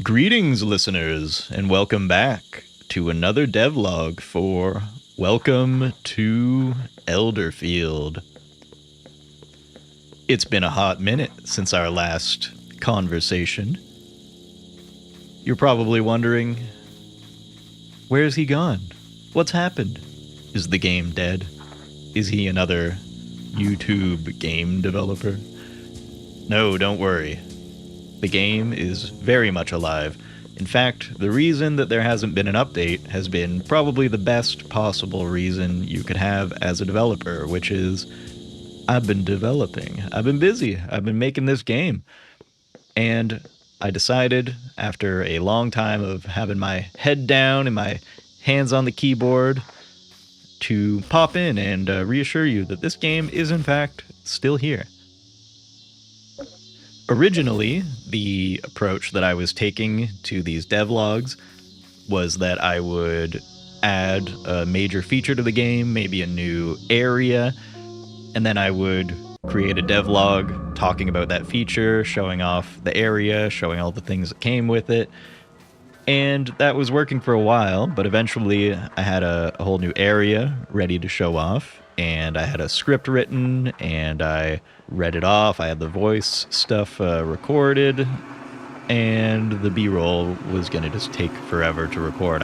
Greetings, listeners, and welcome back to another devlog for Welcome to Elderfield. It's been a hot minute since our last conversation. You're probably wondering, where's he gone? What's happened? Is the game dead? Is he another YouTube game developer? No, don't worry. The game is very much alive. In fact, the reason that there hasn't been an update has been probably the best possible reason you could have as a developer, which is I've been developing. I've been busy. I've been making this game. And I decided, after a long time of having my head down and my hands on the keyboard, to pop in and reassure you that this game is in fact still here. Originally, the approach that I was taking to these devlogs was that I would add a major feature to the game, maybe a new area, and then I would create a devlog talking about that feature, showing off the area, showing all the things that came with it. And that was working for a while, but eventually I had a whole new area ready to show off, and I had a script written, and I read it off. I had the voice stuff recorded, and the B-roll was going to just take forever to record.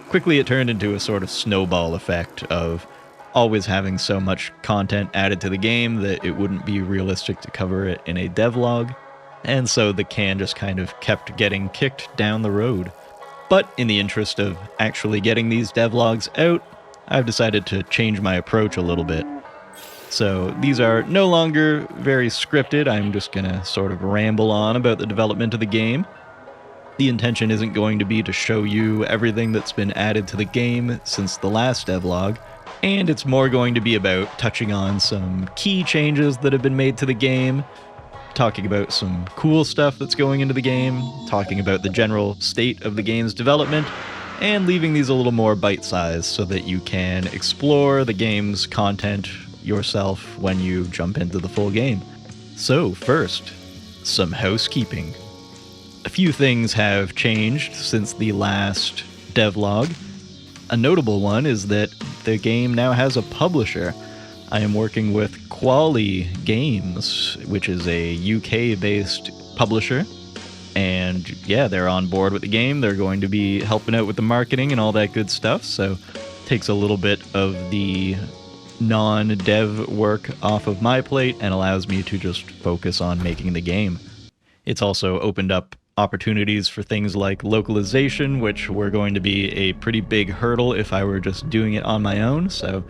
Quickly, it turned into a sort of snowball effect of always having so much content added to the game that it wouldn't be realistic to cover it in a devlog, and so the can just kind of kept getting kicked down the road. But in the interest of actually getting these devlogs out, I've decided to change my approach a little bit. So these are no longer very scripted. I'm just going to sort of ramble on about the development of the game. The intention isn't going to be to show you everything that's been added to the game since the last devlog, and it's more going to be about touching on some key changes that have been made to the game, talking about some cool stuff that's going into the game, talking about the general state of the game's development, and leaving these a little more bite-sized so that you can explore the game's content yourself when you jump into the full game. So first, some housekeeping. A few things have changed since the last devlog. A notable one is that the game now has a publisher. I am working with Quali Games, which is a UK-based publisher. And yeah, they're on board with the game. They're going to be helping out with the marketing and all that good stuff. So it takes a little bit of the non-dev work off of my plate and allows me to just focus on making the game. It's also opened up opportunities for things like localization, which were going to be a pretty big hurdle if I were just doing it on my own. So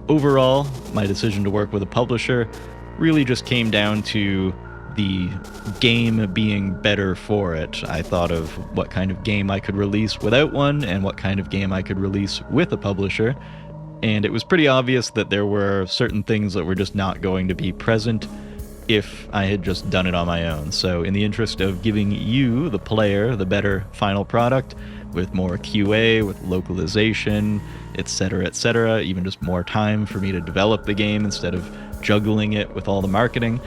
overall, my decision to work with a publisher really just came down to the game being better for it. I thought of what kind of game I could release without one and what kind of game I could release with a publisher. And it was pretty obvious that there were certain things that were just not going to be present if I had just done it on my own. So in the interest of giving you, the player, the better final product with more QA, with localization, etc., even just more time for me to develop the game instead of juggling it with all the marketing,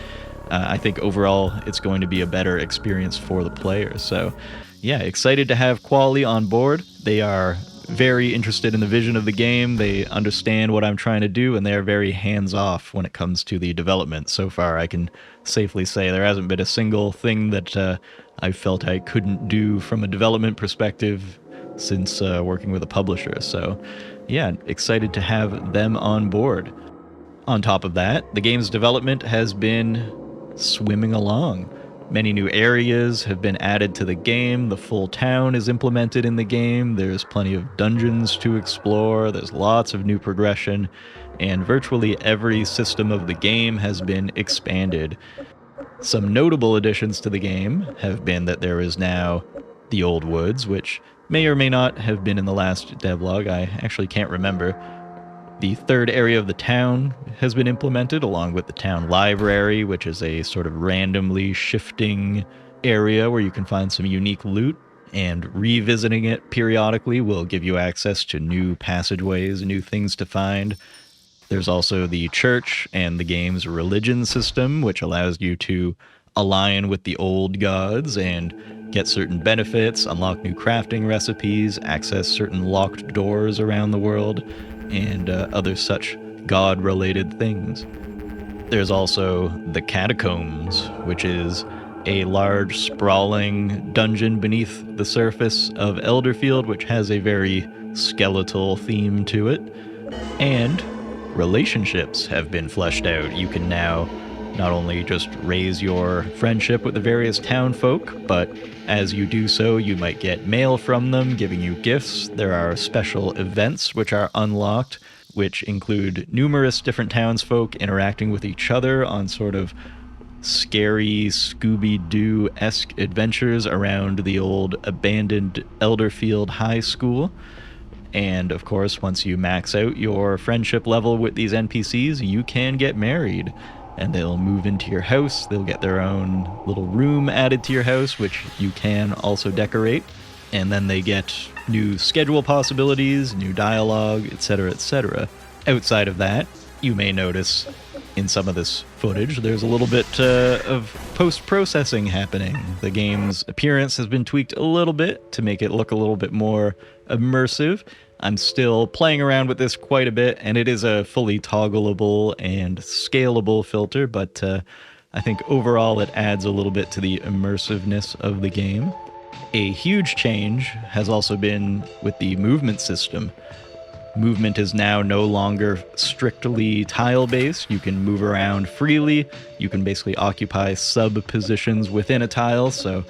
I think overall it's going to be a better experience for the player. So yeah, excited to have Quali on board. They are very interested in the vision of the game. They understand what I'm trying to do, and they're very hands-off when it comes to the development. So far, I can safely say there hasn't been a single thing that I felt I couldn't do from a development perspective since working with a publisher. So yeah, excited to have them on board. On top of that, the game's development has been swimming along. Many new areas have been added to the game. The full town is implemented in the game. There's plenty of dungeons to explore. There's lots of new progression. And virtually every system of the game has been expanded. Some notable additions to the game have been that there is now the Old Woods, which may or may not have been in the last devlog. I actually can't remember. The third area of the town has been implemented, along with the town library, which is a sort of randomly shifting area where you can find some unique loot, and revisiting it periodically will give you access to new passageways, new things to find. There's also the church and the game's religion system, which allows you to align with the old gods and get certain benefits, unlock new crafting recipes, access certain locked doors around the world, and other such god-related things. There's also the Catacombs, which is a large, sprawling dungeon beneath the surface of Elderfield, which has a very skeletal theme to it. And relationships have been fleshed out. You can now not only just raise your friendship with the various town folk, but as you do so, you might get mail from them giving you gifts. There are special events which are unlocked, which include numerous different townsfolk interacting with each other on sort of scary Scooby-Doo-esque adventures around the old abandoned Elderfield High School. And of course, once you max out your friendship level with these NPCs, you can get married. And they'll move into your house, they'll get their own little room added to your house, which you can also decorate. And then they get new schedule possibilities, new dialogue, etc., etc. Outside of that, you may notice in some of this footage, there's a little bit of post-processing happening. The game's appearance has been tweaked a little bit to make it look a little bit more immersive. I'm still playing around with this quite a bit, and it is a fully toggleable and scalable filter, but I think overall it adds a little bit to the immersiveness of the game. A huge change has also been with the movement system. Movement is now no longer strictly tile-based. You can move around freely. You can basically occupy sub-positions within a tile, so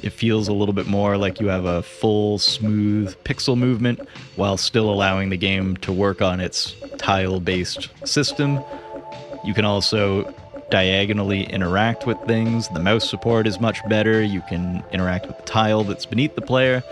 it feels a little bit more like you have a full, smooth pixel movement while still allowing the game to work on its tile-based system. You can also diagonally interact with things. The mouse support is much better. You can interact with the tile that's beneath the player,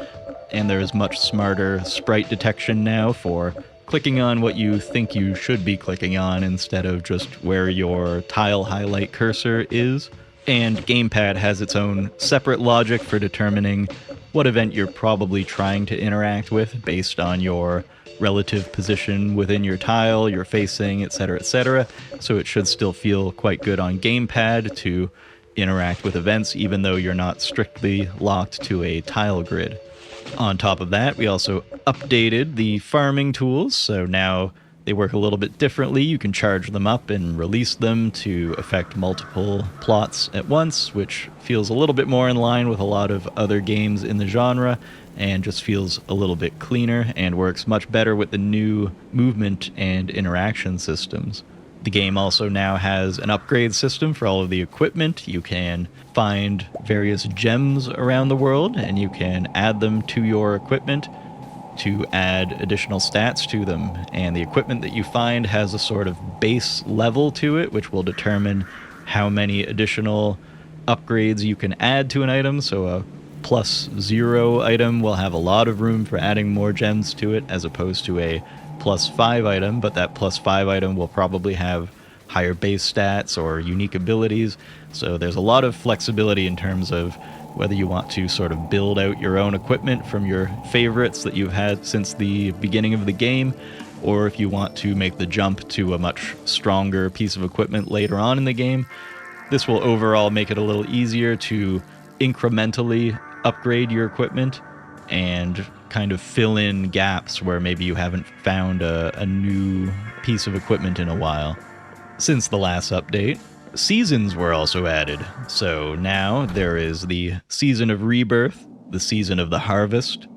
and there is much smarter sprite detection now for clicking on what you think you should be clicking on instead of just where your tile highlight cursor is. And Gamepad has its own separate logic for determining what event you're probably trying to interact with based on your relative position within your tile, your facing, etc., etc. So it should still feel quite good on Gamepad to interact with events, even though you're not strictly locked to a tile grid. On top of that, we also updated the farming tools, so now they work a little bit differently. You can charge them up and release them to affect multiple plots at once, which feels a little bit more in line with a lot of other games in the genre, and just feels a little bit cleaner and works much better with the new movement and interaction systems. The game also now has an upgrade system for all of the equipment. You can find various gems around the world, and you can add them to your equipment to add additional stats to them. And the equipment that you find has a sort of base level to it, which will determine how many additional upgrades you can add to an item. So a +0 item will have a lot of room for adding more gems to it, as opposed to a +5 item, but that +5 item will probably have higher base stats or unique abilities. So there's a lot of flexibility in terms of whether you want to sort of build out your own equipment from your favorites that you've had since the beginning of the game, or if you want to make the jump to a much stronger piece of equipment later on in the game. This will overall make it a little easier to incrementally upgrade your equipment and kind of fill in gaps where maybe you haven't found a new piece of equipment in a while. Since the last update, seasons were also added. So now there is the Season of Rebirth, the Season of the Harvest,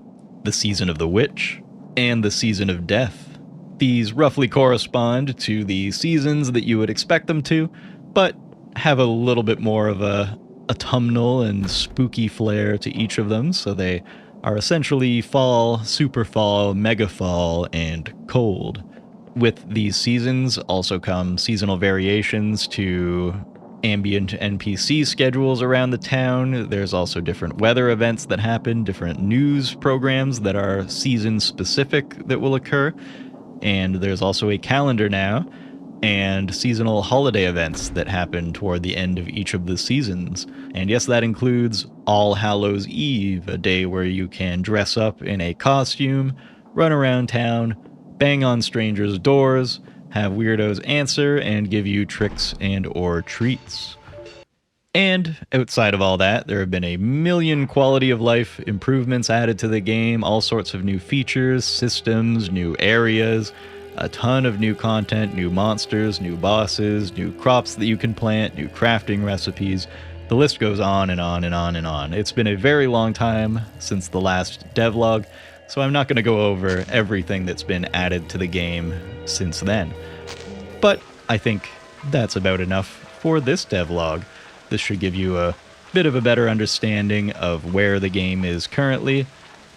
the Season of the Witch, and the Season of Death. These roughly correspond to the seasons that you would expect them to, but have a little bit more of a autumnal and spooky flair to each of them, so they are essentially fall, super fall, mega fall, and cold. With these seasons also come seasonal variations to ambient NPC schedules around the town. There's also different weather events that happen, different news programs that are season-specific that will occur, and there's also a calendar now, and seasonal holiday events that happen toward the end of each of the seasons. And yes, that includes All Hallows Eve, a day where you can dress up in a costume, run around town, bang on strangers' doors, have weirdos answer, and give you tricks and or treats. And outside of all that, there have been a million quality of life improvements added to the game, all sorts of new features, systems, new areas, a ton of new content, new monsters, new bosses, new crops that you can plant, new crafting recipes. The list goes on and on and on and on. It's been a very long time since the last devlog, so I'm not going to go over everything that's been added to the game since then. But I think that's about enough for this devlog. This should give you a bit of a better understanding of where the game is currently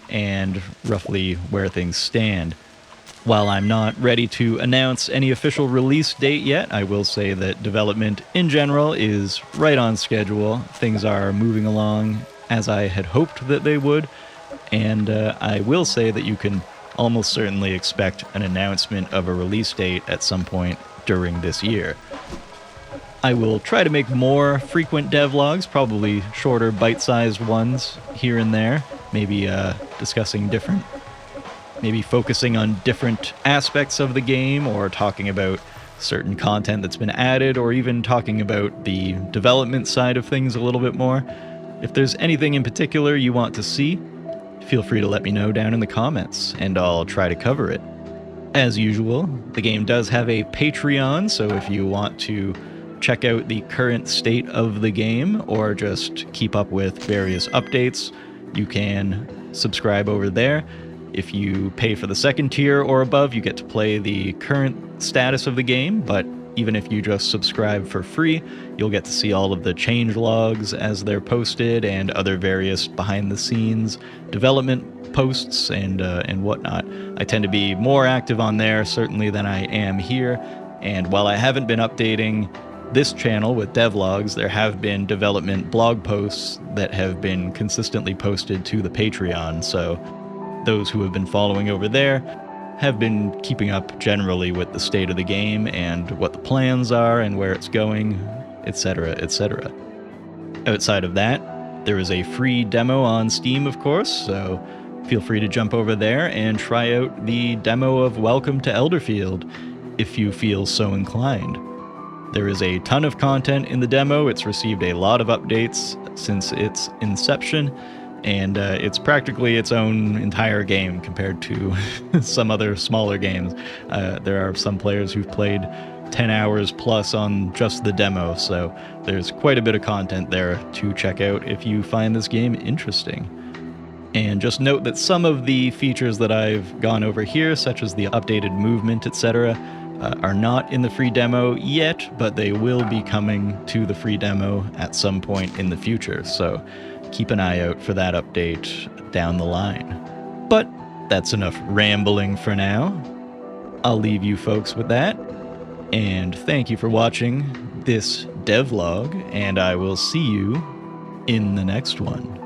and roughly where things stand. While I'm not ready to announce any official release date yet, I will say that development in general is right on schedule. Things are moving along as I had hoped that they would, and I will say that you can almost certainly expect an announcement of a release date at some point during this year. I will try to make more frequent devlogs, probably shorter bite-sized ones here and there, maybe discussing different, maybe focusing on different aspects of the game, or talking about certain content that's been added, or even talking about the development side of things a little bit more. If there's anything in particular you want to see, feel free to let me know down in the comments, and I'll try to cover it. As usual, the game does have a Patreon, so if you want to check out the current state of the game or just keep up with various updates, you can subscribe over there. If you pay for the second tier or above, you get to play the current status of the game, but even if you just subscribe for free, you'll get to see all of the change logs as they're posted and other various behind-the-scenes development posts and whatnot. I tend to be more active on there, certainly, than I am here, and while I haven't been updating this channel with devlogs, there have been development blog posts that have been consistently posted to the Patreon, so those who have been following over there have been keeping up generally with the state of the game and what the plans are and where it's going, etc., etc. Outside of that, there is a free demo on Steam, of course, so feel free to jump over there and try out the demo of Welcome to Elderfield if you feel so inclined. There is a ton of content in the demo. It's received a lot of updates since its inception, and it's practically its own entire game compared to some other smaller games. There are some players who've played 10 hours plus on just the demo, so there's quite a bit of content there to check out if you find this game interesting. And just note that some of the features that I've gone over here, such as the updated movement, etc., are not in the free demo yet, but they will be coming to the free demo at some point in the future, so keep an eye out for that update down the line. But that's enough rambling for now. I'll leave you folks with that, and thank you for watching this devlog, and I will see you in the next one.